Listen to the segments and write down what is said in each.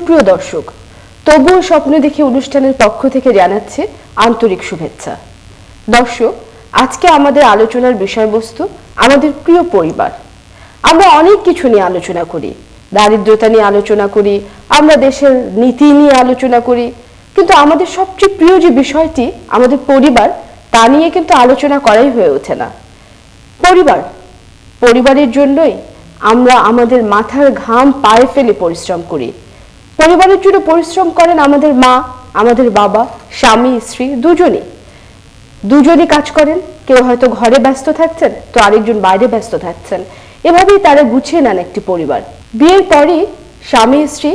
সুপ্রিয় দর্শক, তবুও স্বপ্ন দেখে অনুষ্ঠানের পক্ষ থেকে জানাচ্ছে আন্তরিক শুভেচ্ছা। দর্শক, আজকে আমাদের আলোচনার বিষয়বস্তু আমাদের প্রিয় পরিবার। আমরা অনেক কিছু নিয়ে আলোচনা করি, দারিদ্রতা নিয়ে আলোচনা করি, আমরা দেশের নীতি নিয়ে আলোচনা করি, কিন্তু আমাদের সবচেয়ে প্রিয় যে বিষয়টি আমাদের পরিবার, তা নিয়ে কিন্তু আলোচনা করাই হয়ে ওঠে না। পরিবারের জন্যই আমরা আমাদের মাথার ঘাম পায়ে ফেলে পরিশ্রম করি। পরিবারের জন্য পরিশ্রম করেন আমাদের মা, আমাদের বাবা, স্বামী স্ত্রী দুজনই কাজ করেন। কেউ হয়তো ঘরে ব্যস্ত থাকছেন, তো আরেকজন বাইরে ব্যস্ত থাকছেন। এভাবেই তারা গুছিয়ে নেন একটি পরিবার। বিয়ের পরই স্বামী স্ত্রী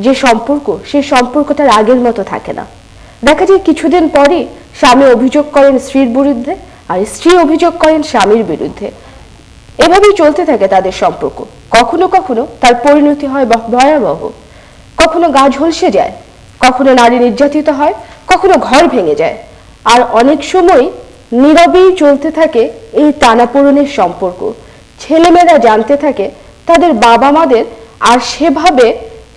যে সম্পর্ক, সেই সম্পর্কটা আগের মতো থাকে না। দেখা যায় কিছুদিন পরই স্বামী অভিযোগ করেন স্ত্রীর বিরুদ্ধে, আর স্ত্রী অভিযোগ করেন স্বামীর বিরুদ্ধে। এভাবেই চলতে থাকে তাদের সম্পর্ক। কখনো কখনো তার পরিণতি হয় ভয়াবহ। কখনো গা ঝলসে যায়, কখনো নারী নির্যাতিত হয়, কখনো ঘর ভেঙে যায়। আর অনেক সময় নীরবেই চলতে থাকে এই টানাপোড়েনের সম্পর্ক। ছেলেমেয়েরা জানতে থাকে তাদের বাবা মাদের আর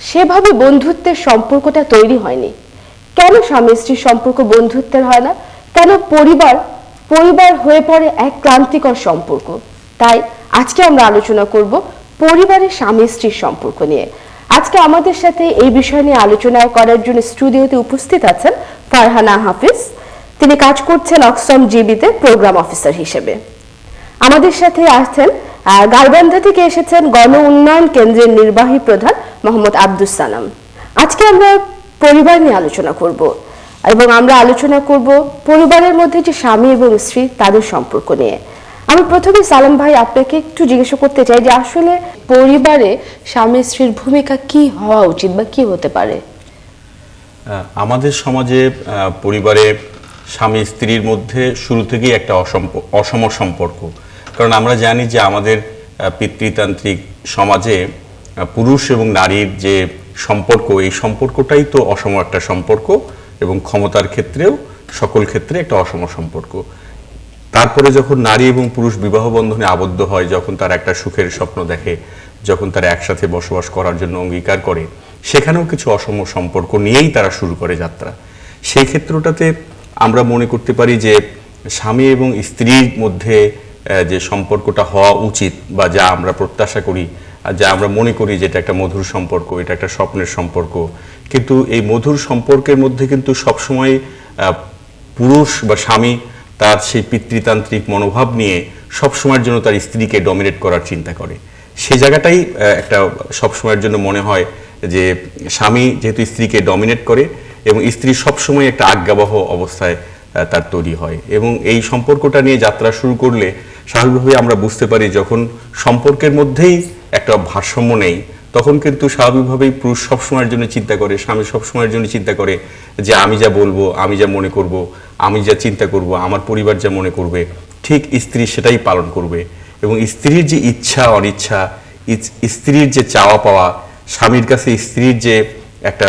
সেভাবে বন্ধুত্বের সম্পর্কটা তৈরি হয়নি। কেন স্বামী স্ত্রীর সম্পর্ক বন্ধুত্বের হয় না? কেন পরিবার হয়ে পড়ে এক ক্লান্তিকর সম্পর্ক? তাই আজকে আমরা আলোচনা করব পরিবারের স্বামী স্ত্রীর সম্পর্ক নিয়ে। আজকে আমাদের সাথে এই বিষয় নিয়ে আলোচনা করার জন্য স্টুডিওতে উপস্থিত আছেন ফারহানা হাফিজ। তিনি কাজ করছেন অক্সফাম জিবিতে প্রোগ্রাম অফিসার হিসেবে। আমাদের সাথে আছেন গাইবান্ধা থেকে এসেছেন গণ উন্নয়ন কেন্দ্রের নির্বাহী প্রধান মোহাম্মদ আব্দুস সালাম। আজকে আমরা পরিবার নিয়ে আলোচনা করব এবং আমরা আলোচনা করব পরিবারের মধ্যে যে স্বামী এবং স্ত্রী তাদের সম্পর্ক নিয়ে। আমি প্রথমে সালাম ভাই আপনাকে একটু জিজ্ঞাসা করতে চাই যে আসলে পরিবারে স্বামী স্ত্রীর ভূমিকা কি হওয়া উচিত বা কি হতে পারে? আমাদের সমাজে পরিবারে স্বামী স্ত্রীর মধ্যে শুরু থেকেই একটা অসম সম্পর্ক। কারণ আমরা জানি যে আমাদের পিতৃতান্ত্রিক সমাজে পুরুষ এবং নারীর যে সম্পর্ক, এই সম্পর্কটাই তো অসম একটা সম্পর্ক, এবং ক্ষমতার ক্ষেত্রেও সকল ক্ষেত্রে একটা অসম সম্পর্ক। তারপরে যখন নারী এবং পুরুষ বিবাহ বন্ধনে আবদ্ধ হয়, যখন তারা একটা সুখের স্বপ্ন দেখে, যখন তারা একসাথে বসবাস করার জন্য অঙ্গীকার করে, সেখানেও কিছু অসম সম্পর্ক নিয়েই তারা শুরু করে যাত্রা। সেই ক্ষেত্রটাতে আমরা মনে করতে পারি যে স্বামী এবং স্ত্রীর মধ্যে যে সম্পর্কটা হওয়া উচিত, বা যা আমরা প্রত্যাশা করি, যা আমরা মনে করি যে এটা একটা মধুর সম্পর্ক, এটা একটা স্বপ্নের সম্পর্ক, কিন্তু এই মধুর সম্পর্কের মধ্যে কিন্তু সবসময় পুরুষ বা স্বামী তার সেই পিতৃতান্ত্রিক মনোভাব নিয়ে সবসময়ের জন্য তার স্ত্রীকে ডমিনেট করার চিন্তা করে। সে জায়গাটাই একটা সবসময়ের জন্য মনে হয় যে স্বামী যেহেতু স্ত্রীকে ডমিনেট করে, এবং স্ত্রী সবসময় একটা আজ্ঞাবহ অবস্থায় তার তৈরি হয়। এবং এই সম্পর্কটা নিয়ে যাত্রা শুরু করলে স্বাভাবিকভাবে আমরা বুঝতে পারি যখন সম্পর্কের মধ্যেই একটা ভারসাম্য নেই, তখন কিন্তু স্বাভাবিকভাবেই পুরুষ সবসময়ের জন্য চিন্তা করে, স্বামী সবসময়ের জন্য চিন্তা করে যে আমি যা বলবো, আমি যা মনে করব, আমি যা চিন্তা করব, আমার পরিবার যা মনে করবে, ঠিক স্ত্রী সেটাই পালন করবে। এবং স্ত্রীর যে ইচ্ছা অনিচ্ছা, স্ত্রীর যে চাওয়া পাওয়া, স্বামীর কাছে স্ত্রীর যে একটা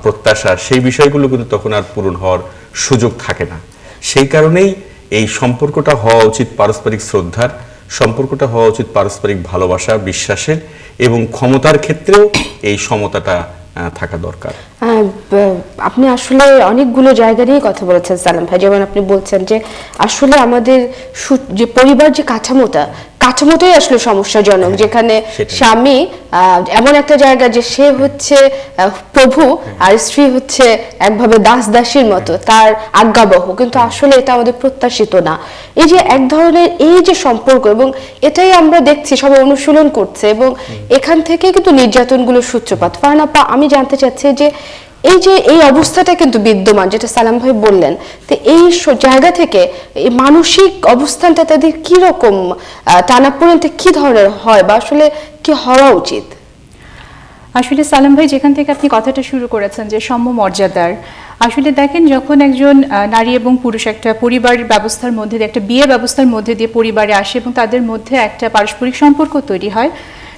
প্রত্যাশা, সেই বিষয়গুলো কিন্তু তখন আর পূরণ হওয়ার সুযোগ থাকে না। সেই কারণেই এই সম্পর্কটা হওয়া উচিত পারস্পরিক শ্রদ্ধার, সম্পর্কটা হওয়া উচিত পারস্পরিক ভালোবাসা, বিশ্বাসের, এবং ক্ষমতার ক্ষেত্রেও এই সমতাটা থাকা দরকার। আপনি আসলে অনেকগুলো জায়গা নিয়ে কথা বলেছেন সালাম ভাই। যেমন আপনি বলছেন যে আসলে আমাদের যে পরিবার যে কাঠামোটাই আসলে সমস্যাজনক, যেখানে স্বামী এমন একটা জায়গা যে সে হচ্ছে প্রভু আর স্ত্রী হচ্ছে একভাবে দাসীর মতো, তার আজ্ঞাবহ, কিন্তু আসলে এটা আমাদের প্রত্যাশিত না। এই যে এক ধরনের এই যে সম্পর্ক, এবং এটাই আমরা দেখছি সবাই অনুশীলন করছে, এবং এখান থেকে কিন্তু নির্যাতনগুলোর সূত্রপাত। ফারহানা, আমি জানতে চাচ্ছি যে এই অবস্থাটা কিন্তু বিদ্যমান, যেটা সালাম ভাই বললেন, তো এই জায়গা থেকে এই মানসিক অবস্থানটা তাদের কি রকম, টানাপোড়েনটা কি ধরনের হয়, বা আসলে কি হওয়া উচিত? আসলে সালাম ভাই যেখান থেকে আপনি কথাটা শুরু করেছেন যে সাম্য মর্যাদার, আসলে দেখেন যখন একজন নারী এবং পুরুষ একটা পরিবার ব্যবস্থার মধ্যে দিয়ে, একটা বিয়ে ব্যবস্থার মধ্যে দিয়ে পরিবারে আসে এবং তাদের মধ্যে একটা পারস্পরিক সম্পর্ক তৈরি হয়,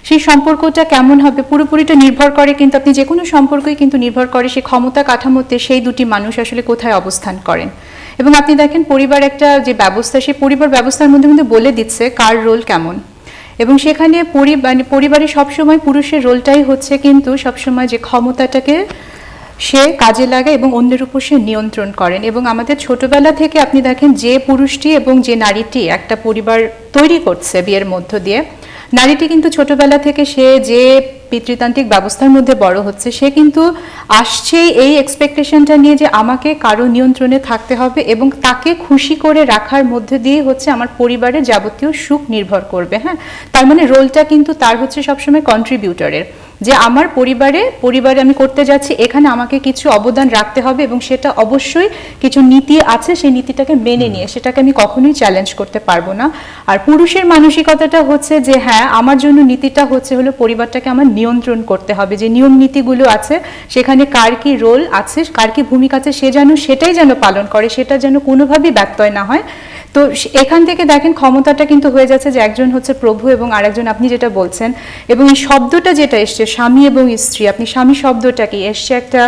সেই সম্পর্কটা কেমন হবে পুরোপুরিটা নির্ভর করে, কিন্তু আপনি যে কোনো সম্পর্কই কিন্তু নির্ভর করে সেই ক্ষমতা কাঠামোতে সেই দুটি মানুষ আসলে কোথায় অবস্থান করেন। এবং আপনি দেখেন পরিবার একটা যে ব্যবস্থা, সেই পরিবার ব্যবস্থার মধ্যে কিন্তু বলে দিচ্ছে কার রোল কেমন। এবং সেখানে পরিবারে সবসময় পুরুষের রোলটাই হচ্ছে কিন্তু সবসময় যে ক্ষমতাটাকে সে কাজে লাগায় এবং অন্যের উপর সে নিয়ন্ত্রণ করেন। এবং আমাদের ছোটবেলা থেকে আপনি দেখেন যে পুরুষটি এবং যে নারীটি একটা পরিবার তৈরি করছে বিয়ের মধ্য দিয়ে, নারীটি কিন্তু ছোটবেলা থেকে সে যে পিতৃতান্ত্রিক ব্যবস্থার মধ্যে বড় হচ্ছে, সে কিন্তু আসছে এই এক্সপেকটেশনটা নিয়ে যে আমাকে কারো নিয়ন্ত্রণে থাকতে হবে এবং তাকে খুশি করে রাখার মধ্যে দিয়ে হচ্ছে আমার পরিবারের যাবতীয় সুখ নির্ভর করবে। হ্যাঁ, তার মানে রোলটা কিন্তু তার হচ্ছে সবসময় কন্ট্রিবিউটরের, যে আমার পরিবারে আমি করতে যাচ্ছি, এখানে আমাকে কিছু অবদান রাখতে হবে এবং সেটা অবশ্যই কিছু নীতি আছে, সেই নীতিটাকে মেনে নিয়ে সেটাকে আমি কখনোই চ্যালেঞ্জ করতে পারবো না। আর পুরুষের মানসিকতাটা হচ্ছে যে হ্যাঁ, আমার জন্য নীতিটা হলো পরিবারটাকে আমার নিয়ন্ত্রণ করতে হবে, যে নিয়ম নীতিগুলো আছে সেখানে কার কি রোল আছে, কার কি ভূমিকা আছে, সে যেন সেটাই যেন পালন করে, সেটা যেন কোনোভাবেই ব্যত্যয় না হয়। তো এখান থেকে দেখেন ক্ষমতাটা কিন্তু হয়ে যাচ্ছে যে একজন হচ্ছে প্রভু এবং আরেকজন আপনি যেটা বলছেন, এবং এই শব্দটা যেটা এসছে স্বামী এবং স্ত্রী, আপনি স্বামী শব্দটা কি এসছে একটা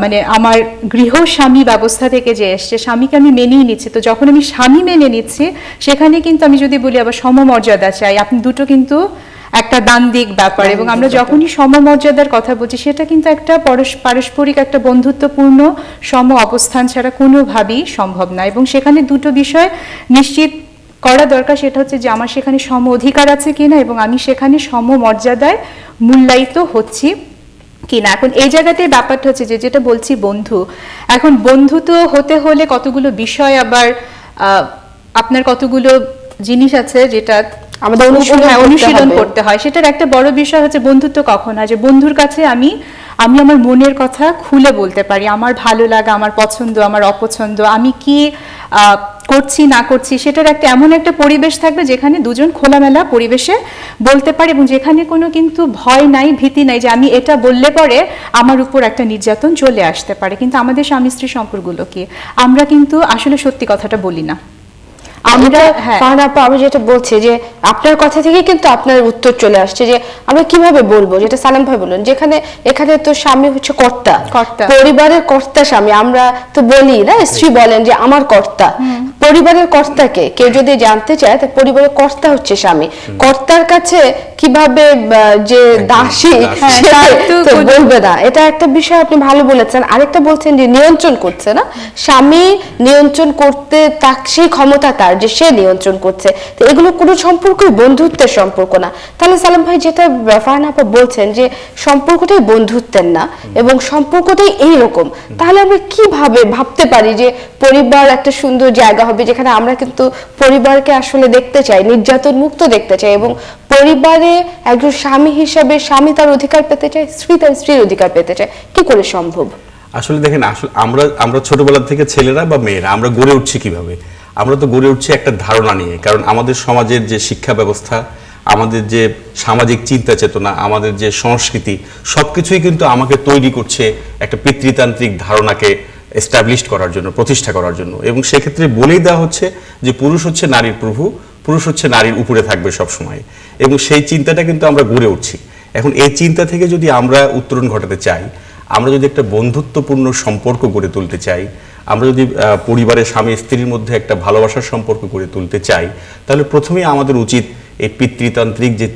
মানে আমার গৃহস্বামী ব্যবস্থা থেকে যে এসছে, স্বামীকে আমি মেনেই নিচ্ছি। তো যখন আমি স্বামী মেনে নিচ্ছি সেখানে কিন্তু আমি যদি বলি আবার সমমর্যাদা চাই, আপনি দুটো কিন্তু একটা দ্বান্দ্বিক ব্যাপার। এবং আমরা যখনই সমমর্যাদার কথা বলছি সেটা কিন্তু একটা পারস্পরিক একটা বন্ধুত্বপূর্ণ সম অবস্থান ছাড়া কোনোভাবেই সম্ভব না। এবং সেখানে দুটো বিষয় নিশ্চিত করা দরকার, সেটা হচ্ছে যে আমার সেখানে সম অধিকার আছে কিনা এবং আমি সেখানে সমমর্যাদায় মূল্যায়িত হচ্ছি কিনা। এখন এই জায়গাতেই ব্যাপারটা হচ্ছে যে যেটা বলছি বন্ধু, এখন বন্ধু তো হতে হলে কতগুলো বিষয় আবার আপনার কতগুলো জিনিস আছে যেটা আমাদের অনুশীলন করতে হয়। সেটার একটা বড় বিষয় হচ্ছে বন্ধুত্ব কখন হয়, যে বন্ধুর কাছে আমি আমার মনের কথা খুলে বলতে পারি, আমার ভালো লাগা, আমার পছন্দ, আমার অপছন্দ, আমি কি করছি না করছি, সেটার একটা এমন একটা পরিবেশ থাকবে যেখানে দুজন খোলামেলা পরিবেশে বলতে পারে এবং যেখানে কোনো কিন্তু ভয় নাই, ভীতি নাই যে আমি এটা বললে পরে আমার উপর একটা নির্যাতন চলে আসতে পারে। কিন্তু আমাদের স্বামী স্ত্রী সম্পর্কগুলো কি, আমরা কিন্তু আসলে সত্যি কথাটা বলি না। আমরা আমি যেটা বলছি যে আপনার কথা থেকে কিন্তু আপনার উত্তর চলে আসছে যে আমরা কিভাবে বলবো, যেটা সালাম ভাই বললেন, যেখানে এখানে তো স্বামী হচ্ছে কর্তা, পরিবারের কর্তা স্বামী, আমরা তো বলি না, স্ত্রী বলেন যে আমার কর্তা, পরিবারের কর্তাকে কেউ যদি জানতে চায় তো পরিবারের কর্তা হচ্ছে স্বামী, কর্তার কাছে কিভাবে যে দাসী তো বলবে না। এটা একটা বিষয় আপনি ভালো বলেছেন। আরেকটা বলছেন যে নিয়ন্ত্রণ করছে না, স্বামী নিয়ন্ত্রণ করতে তার সেই ক্ষমতা তার যে সে নিয়ন্ত্রণ করছে, তো এগুলো কোনো সম্পর্কই বন্ধুত্বের সম্পর্ক না। তাহলে সালাম ভাই যেটা ফারহানা আপা বলছেন যে সম্পর্কটাই বন্ধুত্বের না এবং সম্পর্কটাই এইরকম, তাহলে আমরা কিভাবে ভাবতে পারি যে পরিবার একটা সুন্দর জায়গা হবে যেখানে আমরা কিন্তু পরিবারকে আসলে দেখতে চাই, নির্যাতন মুক্ত দেখতে চাই এবং পরিবারে একজন স্বামী হিসেবে স্বামী তার অধিকার পেতে চায়, স্ত্রী তার স্ত্রীর অধিকার পেতে চায়, কি করে সম্ভব? আসলে দেখেন, আসলে আমরা ছোটবেলা থেকে ছেলেরা বা মেয়েরা আমরা গড়ে উঠছি কিভাবে? আমরা তো গড়ে উঠছি একটা ধারণা নিয়ে, কারণ আমাদের সমাজের যে শিক্ষা ব্যবস্থা, আমাদের যে সামাজিক চিন্তা চেতনা, আমাদের যে সংস্কৃতি, সবকিছুই কিন্তু আমাকে তৈরি করছে একটা পিতৃতান্ত্রিক ধারণাকে এস্টাবলিশ করার জন্য, প্রতিষ্ঠা করার জন্য। এবং সেক্ষেত্রে বলেই দেওয়া হচ্ছে যে পুরুষ হচ্ছে নারীর প্রভু, পুরুষ হচ্ছে নারীর উপরে থাকবে সবসময়, এবং সেই চিন্তাটা কিন্তু আমরা গড়ে উঠছি। এখন এই চিন্তা থেকে যদি আমরা উত্তরণ ঘটাতে চাই, আমরা যদি একটা বন্ধুত্বপূর্ণ সম্পর্ক গড়ে তুলতে চাই, আমরা যদি পরিবারের স্বামী স্ত্রীর মধ্যে একটা ভালোবাসার সম্পর্ক গড়ে তুলতে চাই, তাহলে প্রথমেই আমাদের উচিত এই পিতৃতান্ত্রিক যে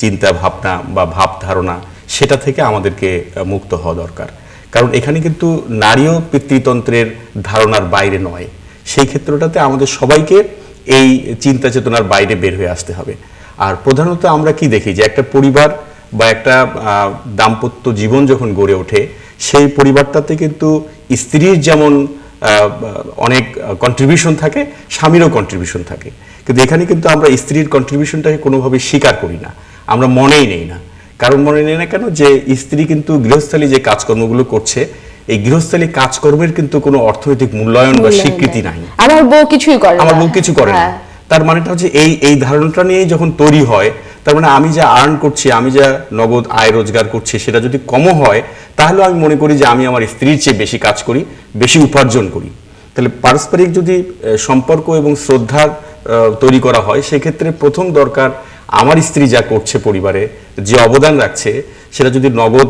চিন্তা ভাবনা বা ভাব ধারণা, সেটা থেকে আমাদেরকে মুক্ত হওয়া দরকার। কারণ এখানে কিন্তু নারীও পিতৃতন্ত্রের ধারণার বাইরে নয়। সেই ক্ষেত্রটাতে আমাদের সবাইকে এই চিন্তা চেতনার বাইরে বের হয়ে আসতে হবে। আর প্রধানত আমরা কি দেখি যে একটা পরিবার বা একটা দাম্পত্য জীবন যখন গড়ে ওঠে, সেই পরিবারটাতে কিন্তু স্ত্রীর যেমন অনেক কন্ট্রিবিউশন থাকে, স্বামীরও কন্ট্রিবিউশন থাকে, কিন্তু এখানে কিন্তু আমরা স্ত্রীর কন্ট্রিবিউশনটাকে কোনোভাবে স্বীকার করি না, আমরা মনেই নেই না। কারণ মনে নেই না কেন? যে স্ত্রী কিন্তু গৃহস্থালী যে কাজকর্মগুলো করছে, এই গৃহস্থালী কাজকর্মের কিন্তু কোনো অর্থনৈতিক মূল্যায়ন বা স্বীকৃতি নাই। আমার বউ কিছুই করে না, আমার বউ কিছু করে না। তার মানেটা হচ্ছে এই ধারণাটা নিয়ে যখন তৈরি হয়, তার মানে আমি যা আর্ন করছি, আমি যা নগদ আয় রোজগার করছি, সেটা যদি কমও হয়, তাহলে আমি মনে করি যে আমি আমার স্ত্রীর চেয়ে বেশি কাজ করি, বেশি উপার্জন করি। তাহলে পারস্পরিক যদি সম্পর্ক এবং শ্রদ্ধা তৈরি করা হয়, সেক্ষেত্রে প্রথম দরকার আমার স্ত্রী যা করছে, পরিবারে যে অবদান রাখছে, সেটা যদি নগদ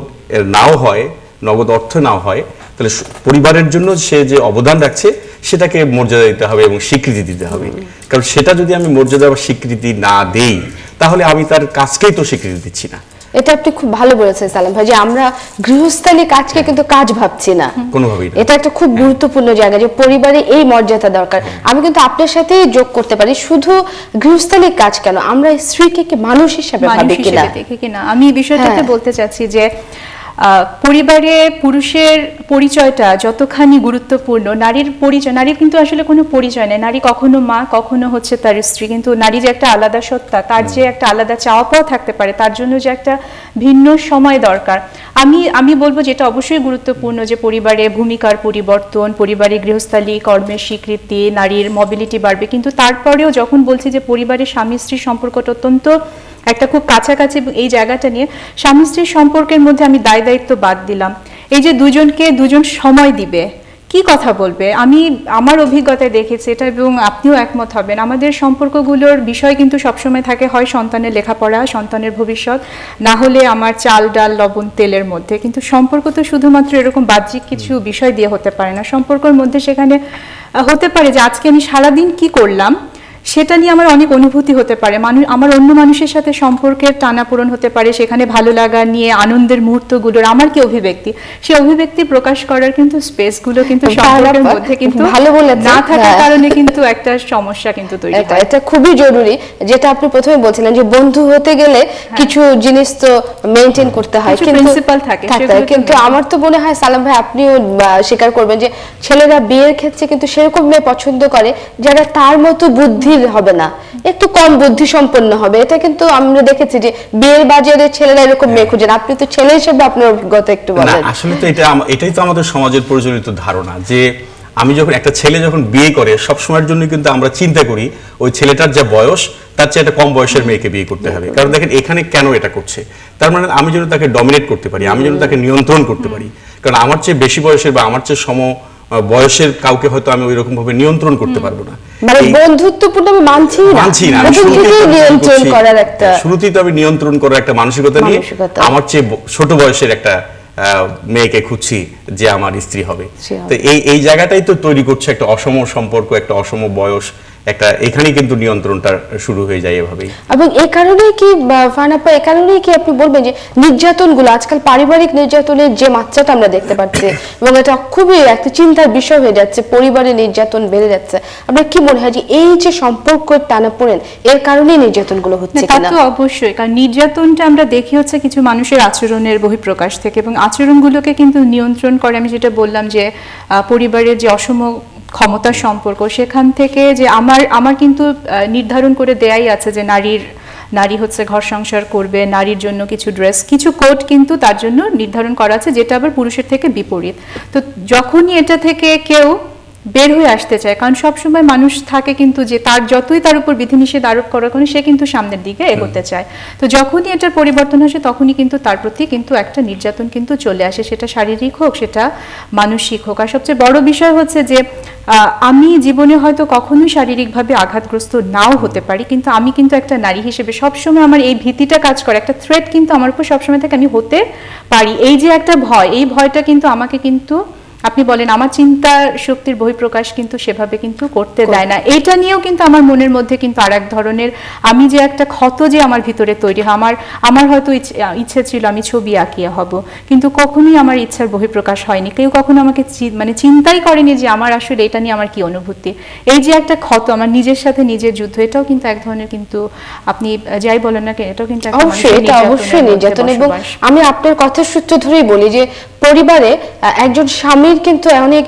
নাও হয়, নগদ অর্থ নাও হয়, তাহলে পরিবারের জন্য সে যে অবদান রাখছে সেটাকে মর্যাদা দিতে হবে এবং স্বীকৃতি দিতে হবে। কারণ সেটা যদি আমি মর্যাদা বা স্বীকৃতি না দেই, তাহলে আমি তার কাজকেই তো স্বীকৃতি দিচ্ছি না। এটা আপনি খুব ভালো বলেছেন সালাম ভাই, যে আমরা গৃহস্থালী কাজকে কিন্তু কাজ ভাবছি না কোনোভাবেই না। এটা একটা খুব গুরুত্বপূর্ণ জায়গা, যে পরিবারে এই মর্যাদা দরকার। আমি কিন্তু আপনার সাথেই যোগ করতে পারি, শুধু গৃহস্থালী কাজ কেন, আমরা স্ত্রীকে কি মানুষ হিসেবে মানুষ ভাবি কিনা। হিসেবে দেখে কিনা। আমি এই বিষয়টাতে হ্যাঁ। বলতে চাচ্ছি যে পরিবারে পুরুষের পরিচয়টা যতখানি গুরুত্বপূর্ণ, নারীর পরিচয়, নারীর কিন্তু আসলে কোনো পরিচয় নেই। নারী কখনো মা, কখনো হচ্ছে তার স্ত্রী, কিন্তু নারী যে একটা আলাদা সত্তা, তার যে একটা আলাদা চাওয়া পাওয়া থাকতে পারে, তার জন্য যে একটা ভিন্ন সময় দরকার। আমি বলবো যেটা অবশ্যই গুরুত্বপূর্ণ, যে পরিবারে ভূমিকার পরিবর্তন, পরিবারে গৃহস্থালী কর্মের স্বীকৃতি, নারীর মোবিলিটি বাড়বে। কিন্তু তারপরেও যখন বলছি যে পরিবারের স্বামী স্ত্রী সম্পর্কটা অত্যন্ত একটা খুব কাছাকাছি, এই জায়গাটা নিয়ে স্বামী স্ত্রীর সম্পর্কের মধ্যে আমি দায়িত্ব বাদ দিলাম। এই যে দুজন সময় দিবে, কি কথা বলবে, আমি আমার অভিজ্ঞতায় দেখেছি এটা, এবং আপনিও একমত হবেন, আমাদের সম্পর্কগুলোর বিষয় কিন্তু সবসময় থাকে হয় সন্তানের লেখাপড়া, সন্তানের ভবিষ্যৎ, না হলে আমার চাল ডাল লবণ তেলের মধ্যে। কিন্তু সম্পর্ক তো শুধুমাত্র এরকম বাহ্যিক কিছু বিষয় দিয়ে হতে পারে না। সম্পর্কের মধ্যে সেখানে হতে পারে যে আজকে আমি সারাদিন কি করলাম সেটা নিয়ে আমার অনেক অনুভূতি হতে পারে, আমার অন্য মানুষের সাথে সম্পর্কের টানাপোড়েন হতে পারে, সেখানে ভালো লাগা নিয়ে আনন্দের মুহূর্তগুলোর আমার কি অভিব্যক্তি, সেই অভিব্যক্তি প্রকাশ করার কিন্তু স্পেসগুলো কিন্তু সম্পর্কের মধ্যে কিন্তু ভালো বলেছেন, না থাকার হ্যাঁ। কারণে কিন্তু একটা সমস্যা কিন্তু তৈরি হয়। এটা খুবই জরুরি, যেটা আপনি প্রথমে বলছিলেন যে বন্ধু হতে গেলে কিছু জিনিস তো মেনটেন করতে হয়, কিছু কিন্তু principle থাকে, সেগুলো তো কিন্তু maintain। আমার তো মনে হয় সালাম ভাই আপনিও স্বীকার করবেন যে ছেলেরা বিয়ের ক্ষেত্রে কিন্তু সেরকম মেয়ে পছন্দ করে যারা তার মতো বুদ্ধির হবে না, একটু কম বুদ্ধি সম্পন্ন হবে। এটা কিন্তু আমরা দেখেছি যে বিয়ের বাজারে ছেলেরা এরকম মেয়ে খুঁজেন। আপনি তো ছেলে হিসেবে আপনার অভিজ্ঞতা একটু না, বলেন। আসলে তো এটাই তো আমাদের সমাজের প্রচলিত ধারণা, যে আমি যখন একটা ছেলে যখন বিয়ে করে সব সময়ের জন্য কিন্তু আমরা চিন্তা করি ওই ছেলেটার যা বয়স তার চেয়ে একটা কম বয়সের মেয়েকে বিয়ে করতে হবে। কারণ দেখেন এখানে কেন এটা করছে, তার মানে আমি যেন তাকে ডমিনেট করতে পারি, আমি যেন তাকে নিয়ন্ত্রণ করতে পারি। কারণ আমার চেয়ে বেশি বয়সের বা আমার চেয়ে সম বয়সের কাউকে হয়তো আমি ওই রকম ভাবে নিয়ন্ত্রণ করতে পারবো না। মানে বন্ধুত্বপূর্ণ আমি মানছি না, আমি নিয়ন্ত্রণ করার একটা, শুরুতেই তো আমি নিয়ন্ত্রণ করার একটা মানসিকতা নিয়ে আমার চেয়ে ছোট বয়সের একটা মেয়েকে খুঁজছি যে আমার স্ত্রী হবে। তো এই জায়গাটাই তো তৈরি করছে একটা অসম সম্পর্ক, একটা অসম বয়স, একটা এখানেই কিন্তু নিয়ন্ত্রণটা শুরু হয়ে যায় এভাবেই। এবং এই কারণেই কি ফানাপা, এই কারণেই কি আপনি বলবেন যে নির্যাতনগুলো আজকাল পারিবারিক নির্যাতনের যে মাত্রাটা আমরা দেখতে পাচ্ছি এবং এটা খুবই একটা চিন্তার বিষয় হয়ে যাচ্ছে, পরিবারে নির্যাতন বেড়ে যাচ্ছে, আপনার কি মনে হয় যে এই যে সম্পর্কের টানাপোড়েন এর কারণেই নির্যাতনগুলো হচ্ছে তা কিনা? তো অবশ্যই, কারণ নির্যাতনটা আমরা দেখি হচ্ছে কিছু মানুষের আচরণের বহিঃপ্রকাশ থেকে, এবং আচরণগুলোকে কিন্তু নিয়ন্ত্রণ করে। আমি যেটা বললাম যে পরিবারের যে অসম ক্ষমতার সম্পর্ক, সেখান থেকে যে আমার কিন্তু নির্ধারণ করে দেয়াই আছে যে নারী হচ্ছে ঘর সংসার করবে, নারীর জন্য কিছু ড্রেস, কিছু কোড কিন্তু তার জন্য নির্ধারণ করা আছে, যেটা আবার পুরুষের থেকে বিপরীত। তো যখনই এটা থেকে কেউ বের হয়ে আসতে চায়, কারণ সবসময় মানুষ থাকে কিন্তু যে তার যতই তার উপর বিধিনিষেধ আরোপ করার কারণে সে কিন্তু সামনের দিকে এগোতে চায়। তো যখনই এটার পরিবর্তন আসে তখনই কিন্তু তার প্রতি কিন্তু একটা নির্যাতন কিন্তু চলে আসে, সেটা শারীরিক হোক, সেটা মানসিক হোক। আর সবচেয়ে বড় বিষয় হচ্ছে যে আমি জীবনে হয়তো কখনোই শারীরিকভাবে আঘাতগ্রস্ত নাও হতে পারি, কিন্তু আমি কিন্তু একটা নারী হিসেবে সবসময় আমার এই ভীতিটা কাজ করে, একটা থ্রেট কিন্তু আমার উপর সবসময় থাকে, আমি হতে পারি। এই যে একটা ভয়, এই ভয়টা কিন্তু আমাকে কিন্তু আপনি বলেন আমার চিন্তা শক্তির বহিঃপ্রকাশ কিন্তু সেভাবে কিন্তু করতে দেয় না। এটা নিয়েও কিন্তু আমার মনের মধ্যে কিন্তু আর এক ধরনের, আমি যে একটা ক্ষত যে আমার ভিতরে তৈরি হয়, আমার হয়তো ইচ্ছে ছিল আমি ছবি আঁকিয়ে হব, কিন্তু কখনোই আমার ইচ্ছার বহিঃপ্রকাশ হয়নি। কেউ কখনো আমাকে মানে চিন্তাই করেনি যে আমার আসলে এটা নিয়ে আমার কি অনুভূতি। এই যে একটা ক্ষত, আমার নিজের সাথে নিজের যুদ্ধ, এটাও কিন্তু এক ধরনের, কিন্তু আপনি যাই বলেন না কেন, এটাও কিন্তু অবশ্যই নির্যাতন। এবং আমি আপনার কথার সূত্র ধরেই বলি যে পরিবারে একজন স্বামীর কিন্তু অনেক,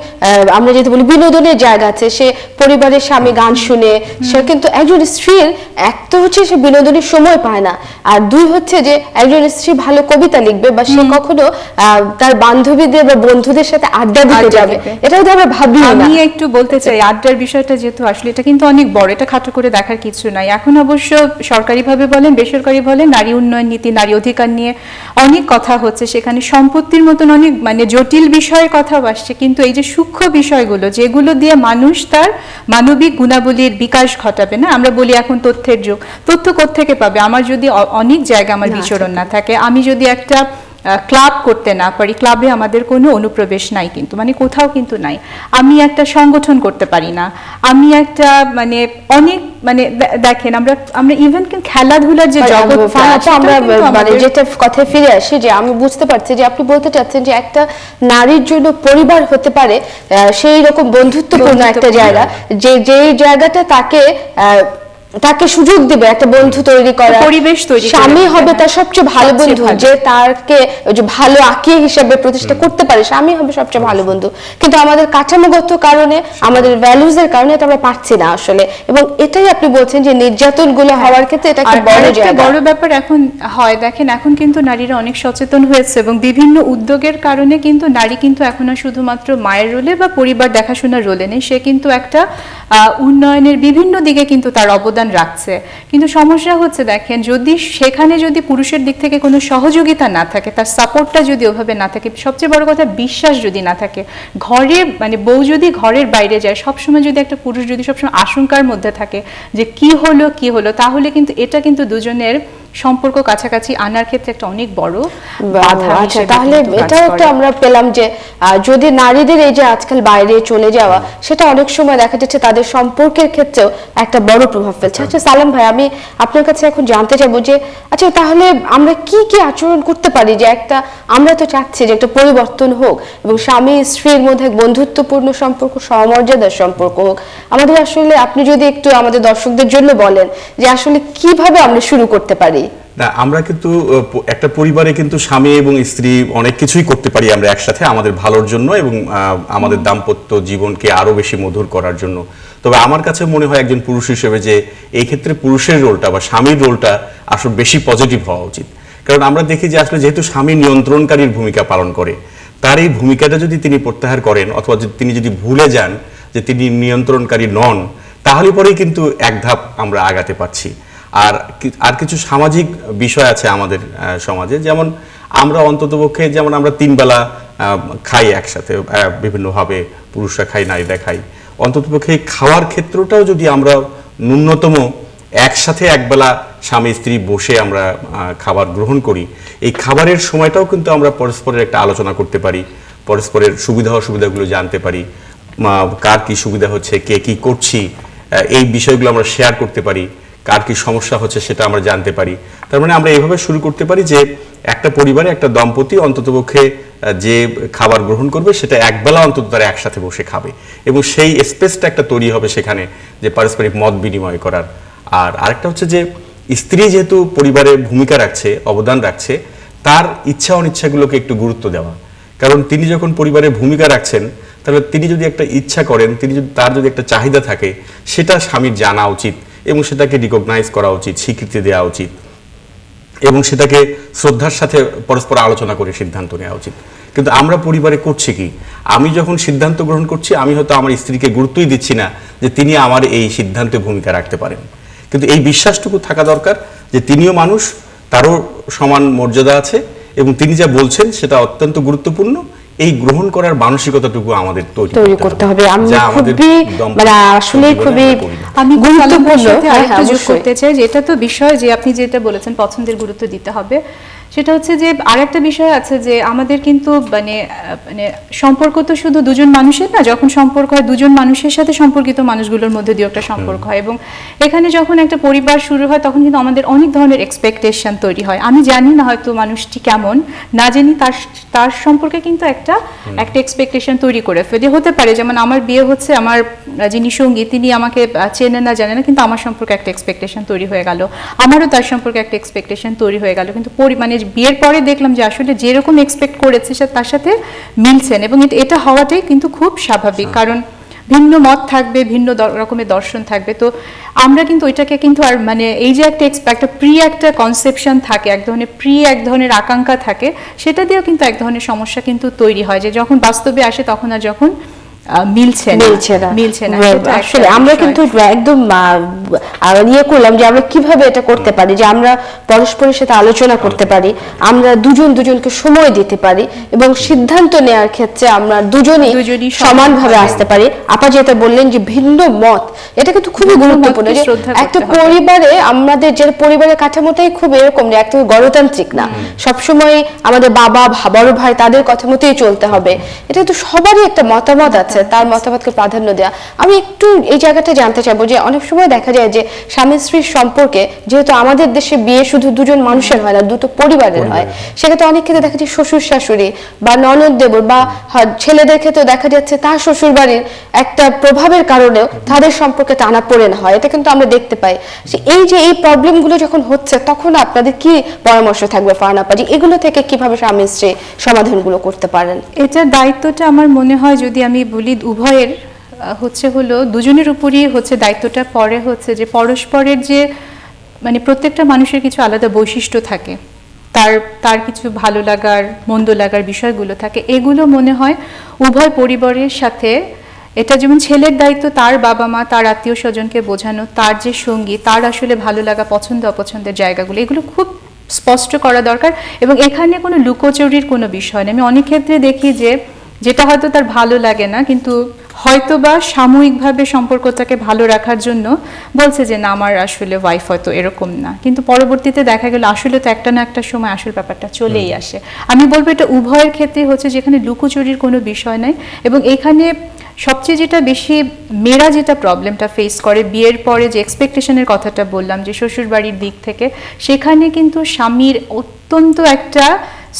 আমরা যদি বলি বিনোদনের জায়গা আছে, সে পরিবারের স্বামী গান শুনে, সে কিন্তু একজন স্ত্রীর এক তো হচ্ছে সে বিনোদনের সময় পায় না, আর দুই হচ্ছে যে একজন স্ত্রী ভালো কবিতা লিখবে বা সে কখনো তার বান্ধবীদের বা বন্ধুদের সাথে আড্ডা দিতে যাবে, এটা তো আমরা ভাবি না। আমি একটু বলতে চাই আড্ডার বিষয়টা, যেহেতু আসলে এটা কিন্তু অনেক বড়, এটা খাটো করে দেখার কিছু নাই। এখন অবশ্য সরকারিভাবে বলেন বেসরকারি বলেন নারী উন্নয়ন নীতি, নারী অধিকার নিয়ে অনেক কথা হচ্ছে, সেখানে সম্পত্তির মতন অনেক মানে জটিল বিষয়ের কথা আসছে, কিন্তু এই যে সূক্ষ্ম বিষয়গুলো যেগুলো দিয়ে মানুষ তার মানবিক গুণাবলীর বিকাশ ঘটাবে না, আমরা বলি এখন তথ্যের যুগ, তথ্য কোত্থেকে পাবে? আমার যদি অনেক জায়গা আমার বিচরণ না থাকে, আমি যদি একটা ক্লাব করতে না পারি, ক্লাবে আমাদের কোনো অনুপ্রবেশ নাই, কিন্তু মানে কোথাও কিন্তু নাই। আমি একটা সংগঠন করতে পারি না, আমি একটা মানে অনেক মানে দেখেন আমরা ইভেন খেলাধুলার যে জগৎ আমরা মানে যেটা কথায় ফিরে আসি, যে আমি বুঝতে পারছি যে আপনি বলতে চাচ্ছেন যে একটা নারীর জন্য পরিবার হতে পারে সেই রকম বন্ধুত্বপূর্ণ একটা জায়গা, যে জায়গাটা তাকে সুযোগ দিবে একটা বন্ধু তৈরি করা, পরিবেশ তৈরি, স্বামী হবে তার সবচেয়ে ভালো বন্ধু, যে তাকে যে ভালো আঁকিয়ে হিসাবে প্রতিষ্ঠা করতে পারে, স্বামী হবে সবচেয়ে ভালো বন্ধু। কিন্তু আমাদের কাঠামোগত কারণে, আমাদের ভ্যালুজ এর কারণে এটা আমরা পাচ্ছি না আসলে, এবং এটাই আপনি বলছেন যে নির্যাতন গুলো হওয়ার ক্ষেত্রে এটা একটা বড় জায়গা, বড় ব্যাপার এখন হয়। দেখেন এখন কিন্তু নারীরা অনেক সচেতন হয়েছে এবং বিভিন্ন উদ্যোগের কারণে কিন্তু নারী কিন্তু এখন আর শুধুমাত্র মায়ের রোলে বা পরিবার দেখাশোনার রোলে নেই, সে কিন্তু একটা উন্নয়নের বিভিন্ন দিকে কিন্তু তার অবদান রাখছে। কিন্তু সমস্যা হচ্ছে দেখেন, সেখানে যদি পুরুষের দিক থেকে কোনো সহযোগিতা না থাকে, তার সাপোর্টটা যদি ওভাবে না থাকে, সবচেয়ে বড় কথা বিশ্বাস যদি না থাকে, ঘরে মানে বউ যদি ঘরের বাইরে যায়, সবসময় যদি একটা পুরুষ যদি সবসময় আশঙ্কার মধ্যে থাকে যে কি হলো, তাহলে কিন্তু এটা কিন্তু দুজনের সম্পর্ক কাছাকাছি আনার ক্ষেত্রে একটা অনেক বড় বাধা। আচ্ছা, তাহলে এটাও একটা আমরা পেলাম যে যদি নারীদের এই যে আজকাল বাইরে চলে যাওয়া, সেটা অনেক সময় দেখা যাচ্ছে তাদের সম্পর্কের ক্ষেত্রেও একটা বড় প্রভাব ফেলছে। আচ্ছা সালাম ভাই, আমি আপনার কাছে এখন জানতে চাইবো যে আচ্ছা তাহলে আমরা কি আচরণ করতে পারি, যে আমরা তো চাচ্ছি যে একটা পরিবর্তন হোক এবং স্বামী স্ত্রীর মধ্যে বন্ধুত্বপূর্ণ সম্পর্ক, সমমর্যাদার সম্পর্ক হোক। আমাদের আসলে আপনি যদি একটু আমাদের দর্শকদের জন্য বলেন যে আসলে কিভাবে আমরা শুরু করতে পারি। না, আমরা কিন্তু একটা পরিবারে কিন্তু স্বামী এবং স্ত্রী অনেক কিছুই করতে পারি আমরা একসাথে, আমাদের ভালোর জন্য এবং আমাদের দাম্পত্য জীবনকে আরো বেশি মধুর করার জন্য। তবে আমার কাছে মনে হয় একজন পুরুষ হিসেবে যে এই ক্ষেত্রে পুরুষের রোলটা বা স্বামীর রোলটা আসলে বেশি পজিটিভ হওয়া উচিত। কারণ আমরা দেখি যে আসলে যেহেতু স্বামী নিয়ন্ত্রণকারীর ভূমিকা পালন করে, তার এই ভূমিকাটা যদি তিনি প্রত্যাহার করেন অথবা তিনি যদি ভুলে যান যে তিনি নিয়ন্ত্রণকারী নন, তাহলে পরেই কিন্তু এক ধাপ আমরা আগাতে পারছি। আর কিছু সামাজিক বিষয় আছে আমাদের সমাজে, যেমন আমরা অন্ততপক্ষে যেমন আমরা 3 বেলা খাই একসাথে বিভিন্নভাবে, পুরুষরা খাই নারীরা খাই, অন্ততপক্ষে খাওয়ার ক্ষেত্রটাও যদি আমরা ন্যূনতম একসাথে একবেলা স্বামী স্ত্রী বসে আমরা খাবার গ্রহণ করি, এই খাবারের সময়টাও কিন্তু আমরা পরস্পরের একটা আলোচনা করতে পারি, পরস্পরের সুবিধা অসুবিধাগুলো জানতে পারি, কার কি সুবিধা হচ্ছে, কে কি করছি, এই বিষয়গুলো আমরা শেয়ার করতে পারি, কার কি সমস্যা হচ্ছে সেটা আমরা জানতে পারি। তার মানে আমরা এইভাবে শুরু করতে পারি যে একটা পরিবারে একটা দম্পতি অন্ততপক্ষে যে খাবার গ্রহণ করবে সেটা একবেলা অন্তত তারা একসাথে বসে খাবে, এবং সেই স্পেসটা একটা তৈরি হবে সেখানে যে পারস্পরিক মত বিনিময় করার। আর আরেকটা হচ্ছে যে স্ত্রী যেহেতু পরিবারে ভূমিকা রাখছে, অবদান রাখছে, তার ইচ্ছা অনিচ্ছাগুলোকে একটু গুরুত্ব দেওয়া। কারণ তিনি যখন পরিবারে ভূমিকা রাখছেন, তাহলে তিনি যদি একটা ইচ্ছা করেন, তার যদি একটা চাহিদা থাকে, সেটা স্বামীর জানা উচিত এবং সেটাকে রিকগনাইজ করা উচিত, স্বীকৃতি দেওয়া উচিত, এবং সেটাকে শ্রদ্ধার সাথে পরস্পর আলোচনা করে সিদ্ধান্ত নেওয়া উচিত। কিন্তু আমরা পরিবারে করছি কি, আমি যখন সিদ্ধান্ত গ্রহণ করছি, আমি হয়তো আমার স্ত্রীকে গুরুত্বই দিচ্ছি না যে তিনি আমার এই সিদ্ধান্তে ভূমিকা রাখতে পারেন। কিন্তু এই বিশ্বাসটুকু থাকা দরকার যে তিনিও মানুষ, তারও সমান মর্যাদা আছে এবং তিনি যা বলছেন সেটা অত্যন্ত গুরুত্বপূর্ণ। এই গ্রহণ করার মানসিকতাটুকু আমাদের তৈরি করতে হবে। আমি গুরুত্বপূর্ণ আরেকটা যোগ করতে চাই, যে এটা তো বিষয় যে আপনি যেটা বলেছেন পছন্দের গুরুত্ব দিতে হবে, সেটা হচ্ছে যে আরেকটা বিষয় আছে যে আমাদের কিন্তু মানে সম্পর্ক তো শুধু দুজন মানুষের না, যখন সম্পর্ক হয় দুজন মানুষের সাথে সম্পর্কিত মানুষগুলোর মধ্যে দিয়ে একটা সম্পর্ক হয়, এবং এখানে যখন একটা পরিবার শুরু হয় তখন কিন্তু আমাদের অনেক ধরনের এক্সপেকটেশন তৈরি হয়। আমি জানি না হয়তো মানুষটি কেমন, না জানি তার সম্পর্কে কিন্তু একটা এক্সপেকটেশন তৈরি করে ফেলে। হতে পারে যেমন আমার বিয়ে হচ্ছে, আমার যিনি সঙ্গী তিনি আমাকে চেনে না জানে না, কিন্তু আমার সম্পর্কে একটা এক্সপেকটেশন তৈরি হয়ে গেল, আমারও তার সম্পর্কে একটা এক্সপেকটেশন তৈরি হয়ে গেল, কিন্তু মানে বিয়ের পরে দেখলাম যে আসলে যেরকম এক্সপেক্ট করেছে তার সাথে মিলছেন, এবং এটা হওয়াটাই কিন্তু খুব স্বাভাবিক, কারণ ভিন্ন মত থাকবে, ভিন্ন রকমের দর্শন থাকবে। তো আমরা কিন্তু ওইটাকে কিন্তু আর মানে এই যে একটা কনসেপশন থাকে, এক ধরনের আকাঙ্ক্ষা থাকে, সেটা দিয়েও কিন্তু এক ধরনের সমস্যা কিন্তু তৈরি হয়, যে যখন বাস্তবে আসে তখন আর যখন মিলছে না আসলে আমরা কিন্তু একদম ইয়ে করলাম যে আমরা কিভাবে এটা করতে পারি, যে আমরা পরস্পরের সাথে আলোচনা করতে পারি, আমরা দুজনকে সময় দিতে পারি এবং সিদ্ধান্ত নেওয়ার ক্ষেত্রে আমরা দুজনই সমানভাবে আসতে পারি। আপা যেটা বললেন যে ভিন্ন মত, এটা কিন্তু খুবই গুরুত্বপূর্ণ। যে একটা পরিবারে আমাদের যে পরিবারের কাঠামোটাই খুব এরকম যে একটা গণতান্ত্রিক না, সবসময় আমাদের বাবা বড় ভাই তাদের কথা মতোই চলতে হবে, এটা তো সবারই একটা মতামত আছে, তার মতামতকে প্রাধান্য দেওয়া। আমি একটু এই জায়গাটা জানতে চাইবো যে অনেক সময় দেখা যায় যে স্বামী স্ত্রীর সম্পর্কে, যেহেতু আমাদের দেশে বিয়ে শুধু দুজন মানুষের হয় না, দুটো পরিবারের হয়, সেক্ষেত্রে অনেক ক্ষেত্রে দেখা যায় শ্বশুর শাশুড়ি বা ননদ দেবর বা ছেলেদের ক্ষেত্রে দেখা যাচ্ছে তার শ্বশুর বাড়ির একটা প্রভাবের কারণেও তাদের সম্পর্কে টানাপোড়েন হয়, এটা কিন্তু আমরা দেখতে পাই। এই যে এই প্রবলেমগুলো যখন হচ্ছে তখন আপনাদের কি পরামর্শ থাকবে ফারহানা আপা, যে এগুলো থেকে কিভাবে স্বামী স্ত্রী সমাধানগুলো করতে পারেন? এটার দায়িত্বটা আমার মনে হয় যদি আমি বলি উভয়ের হলো দুজনের উপরই দায়িত্বটা পরে যে পরস্পরের যে মানে প্রত্যেকটা মানুষের কিছু আলাদা বৈশিষ্ট্য থাকে, তার কিছু ভালো লাগার মন্দ লাগার বিষয়গুলো থাকে, এগুলো মনে হয় উভয় পরিবারের সাথে, এটা যেমন ছেলের দায়িত্ব তার বাবা মা তার আত্মীয় স্বজনকে বোঝানো, তার যে সঙ্গী তার আসলে ভালো লাগা পছন্দ অপছন্দের জায়গাগুলো এগুলো খুব স্পষ্ট করা দরকার। এবং এখানে কোনো লুকোচুরির কোনো বিষয় নেই। আমি অনেক ক্ষেত্রে দেখি যে যেটা হয়তো তার ভালো লাগে না, কিন্তু হয়তো বা সাময়িকভাবে সম্পর্কটাকে ভালো রাখার জন্য বলছে যে না আমার আসলে ওয়াইফ হয়তো এরকম না, কিন্তু পরবর্তীতে দেখা গেল আসলে তো একটা না একটা সময় আসল ব্যাপারটা চলেই আসে। আমি বলবো এটা উভয়ের ক্ষেত্রে যেখানে লুকোচুরির কোনো বিষয় নাই। এবং এখানে সবচেয়ে যেটা বেশি মেয়েরা যেটা প্রবলেমটা ফেস করে বিয়ের পরে, যে এক্সপেকটেশনের কথাটা বললাম যে শ্বশুর বাড়ির দিক থেকে, সেখানে কিন্তু স্বামীর অত্যন্ত একটা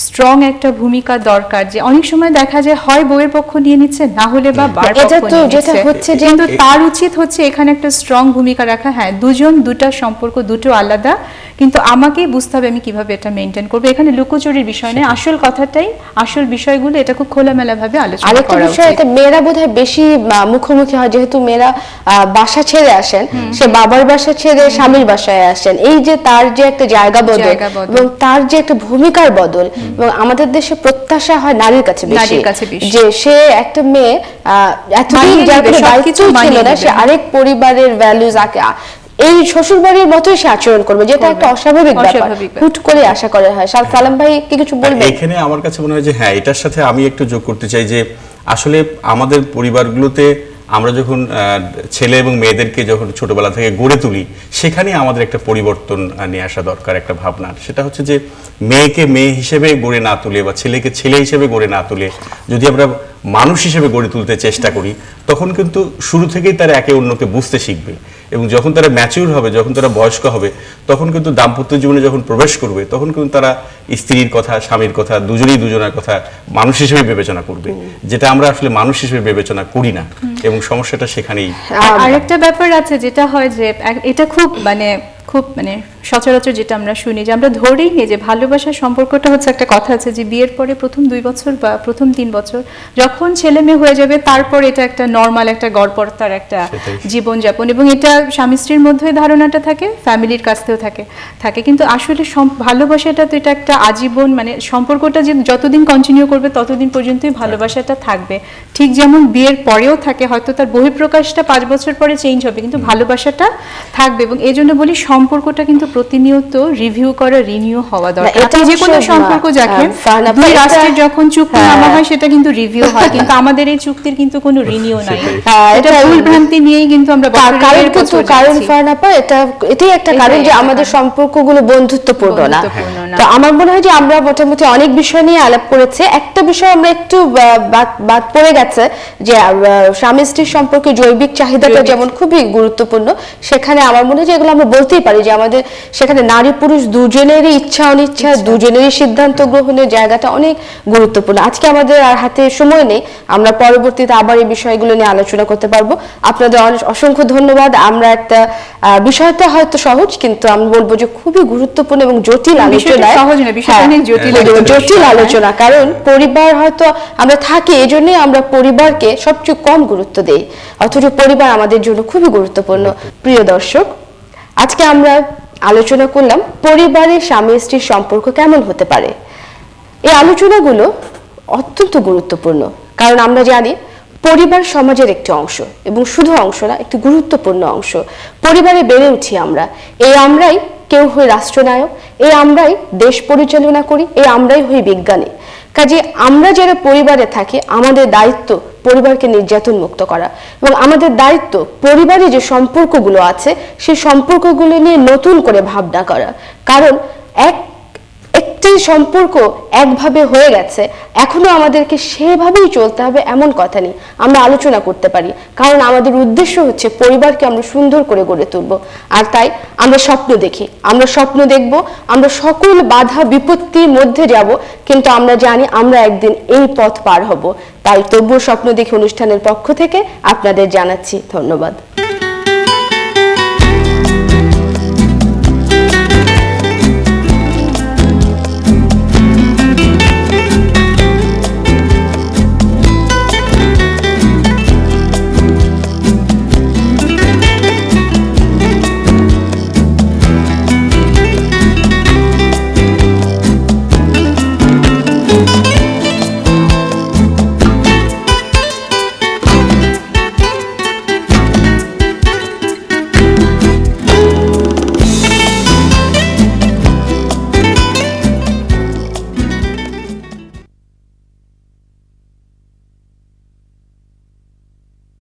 স্ট্রং একটা ভূমিকা দরকার। যে অনেক সময় দেখা যায় হয় বউয়ের পক্ষ নিয়ে নিচ্ছে, না হলে বা বার পক্ষ নিয়ে নিচ্ছে, কিন্তু তার উচিত এখানে একটা স্ট্রং ভূমিকা রাখা। হ্যাঁ, দুটা সম্পর্ক দুটো আলাদা, কিন্তু আমাকেই বুঝতে হবে আমি কিভাবে এটা মেনটেন করবো। এখানে লুকোচুরির বিষয় নেই, আসল কথাটাই, আসল বিষয়গুলো এটা খুব খোলামেলা ভাবে আলোচনা করা উচিত। মেয়েরা বোধহয় বেশি মুখোমুখি হয়, যেহেতু মেয়েরা বাসা ছেড়ে আসেন, সে বাবার বাসা ছেড়ে স্বামীর বাসায় আসেন, এই যে তার যে একটা জায়গা বদল এবং তার যে একটা ভূমিকার বদল, এবং আমাদের দেশে প্রত্যাশা হয় নারীর কাছে বেশি, যে সে একটা মেয়ে এতদিন যার কোনো দায়িত্ব ছিল না, সে আরেক পরিবারের ভ্যালুজ এই শ্বশুর বাড়ির মতোই সে আচরণ করবে, যেটা একটা অস্বাভাবিক ব্যাপার, হুট করে আশা করা হয়। সালাম ভাই কি কিছু বলবেন? এখানে আমার কাছে মনে হয় যে হ্যাঁ, এটার সাথে আমি একটু যোগ করতে চাই যে আসলে আমাদের পরিবারগুলোতে আমরা যখন ছেলে এবং মেয়েদেরকে যখন ছোটবেলা থেকে গড়ে তুলি, সেখানে আমাদের একটা পরিবর্তন নিয়ে আসা দরকার, একটা ভাবনা। সেটা হচ্ছে যে মেয়েকে মেয়ে হিসেবে গড়ে না তুলে বা ছেলেকে ছেলে হিসেবে গড়ে না তুলে যদি আমরা মানুষ হিসেবে গড়ে তুলতে চেষ্টা করি, তখন কিন্তু শুরু থেকেই তারা একে অন্যকে বুঝতে শিখবে। এবং যখন তারা ম্যাচিউর হবে, যখন তারা বয়স্ক হবে, তখন কিন্তু দাম্পত্য জীবনে যখন প্রবেশ করবে, তখন কিন্তু তারা স্ত্রীর কথা, স্বামীর কথা, দুজনেই দুজনের কথা মানুষ হিসেবে বিবেচনা করবে, যেটা আমরা আসলে মানুষ হিসেবে বিবেচনা করি না, এবং সমস্যাটা সেখানেই। আরেকটা ব্যাপার আছে যেটা হয় যে এটা খুব মানে সচরাচর যেটা আমরা শুনি, যে আমরা ধরেই নিই যে ভালোবাসার সম্পর্কটা একটা কথা আছে যে বিয়ের পরে প্রথম 2 বছর বা প্রথম 3 বছর যখন ছেলে মেয়ে হয়ে যাবে, তারপর এটা একটা নর্মাল একটা গড়পড়তার একটা জীবনযাপন, এবং এটা স্বামী স্ত্রীর মধ্যে ধারণাটা থাকে, ফ্যামিলির কাছ থেকেও থাকে। কিন্তু আসলে ভালোবাসাটা তো এটা একটা আজীবন, মানে সম্পর্কটা যে যতদিন কন্টিনিউ করবে ততদিন পর্যন্তই ভালোবাসাটা থাকবে। ঠিক যেমন বিয়ের পরেও থাকে, হয়তো তার বহিঃপ্রকাশটা 5 বছর পরে চেঞ্জ হবে, কিন্তু ভালোবাসাটা থাকবে। এবং এই জন্য বলি সম্পর্কটা কিন্তু প্রতিনিয়ত রিভিউ করা, রিনিউ হওয়া দরকার। এটা যে কোনো সম্পর্ক দেখেন, দুই রাষ্ট্রের যখন চুক্তি নামা হয় সেটা কিন্তু রিভিউ হয়, কিন্তু আমাদের এই চুক্তির কিন্তু কোনো রিনিউ নাই। এটা ভুল ভ্রান্তি নিয়েই কিন্তু আমরা কারণ ফারনাপা এটাই একটা কারণ যে আমাদের সম্পর্কগুলো বন্ধুত্বপূর্ণ না। তো আমার মনে হয় যে আমরা মোটামুটি অনেক বিষয় নিয়ে আলাপ করেছি। একটা বিষয় আমরা একটু বাদ পড়ে গেছে, যে স্বামী স্ত্রীর সম্পর্কে জৈবিক চাহিদাটা যেমন খুবই গুরুত্বপূর্ণ, সেখানে আমার মনে হয় যে এগুলো আমরা বলতেই পারি যে আমাদের সেখানে নারী পুরুষ দুজনেরই ইচ্ছা অনিচ্ছা, দুজনেরই সিদ্ধান্ত গ্রহণের জায়গাটা অনেক গুরুত্বপূর্ণ। আজকে আমাদের আর হাতে সময় নেই, আমরা পরবর্তীতে আবার এই বিষয়গুলো নিয়ে আলোচনা করতে পারবো। আপনাদের অসংখ্য ধন্যবাদ। আমরা একটা বিষয়টা হয়তো সহজ, কিন্তু আমি বলবো যে খুবই গুরুত্বপূর্ণ এবং জটিল আলোচনা, জটিল আলোচনা। কারণ পরিবার হয়তো আমরা থাকি, এই জন্যই আমরা পরিবারকে সবচেয়ে কম গুরুত্ব দেই, অথচ পরিবার আমাদের জন্য খুবই গুরুত্বপূর্ণ। প্রিয় দর্শক, আজকে আমরা আলোচনা করলাম পরিবারের স্বামী স্ত্রীর সম্পর্ক কেমন হতে পারে। এই আলোচনাগুলো অত্যন্ত গুরুত্বপূর্ণ, কারণ আমরা জানি পরিবার সমাজের একটি অংশ, এবং শুধু অংশ না, একটি গুরুত্বপূর্ণ অংশ। পরিবারে বেড়ে উঠি আমরা, এই আমরাই কেউ হই রাষ্ট্রনায়ক, এই আমরাই দেশ পরিচালনা করি, এই আমরাই হই বিজ্ঞানী। কাজে আমরা যারা পরিবারে থাকি, আমাদের দায়িত্ব পরিবারকে নির্যাতন মুক্ত করা, এবং আমাদের দায়িত্ব পরিবারে যে সম্পর্কগুলো আছে সেই সম্পর্কগুলো নিয়ে নতুন করে ভাবনা করা। কারণ একটি সম্পর্ক একভাবে হয়ে গেছে, এখনো আমাদেরকে সেভাবেই চলতে হবে এমন কথা নেই। আমরা আলোচনা করতে পারি, কারণ আমাদের উদ্দেশ্য হচ্ছে পরিবারকে আমরা সুন্দর করে গড়ে তুলব। আর তাই আমরা স্বপ্ন দেখি, আমরা স্বপ্ন দেখব, আমরা সকল বাধা বিপত্তির মধ্যে যাব, কিন্তু আমরা জানি আমরা একদিন এই পথ পার হব। তাই তবুও স্বপ্ন দেখি অনুষ্ঠানের পক্ষ থেকে আপনাদের জানাচ্ছি ধন্যবাদ।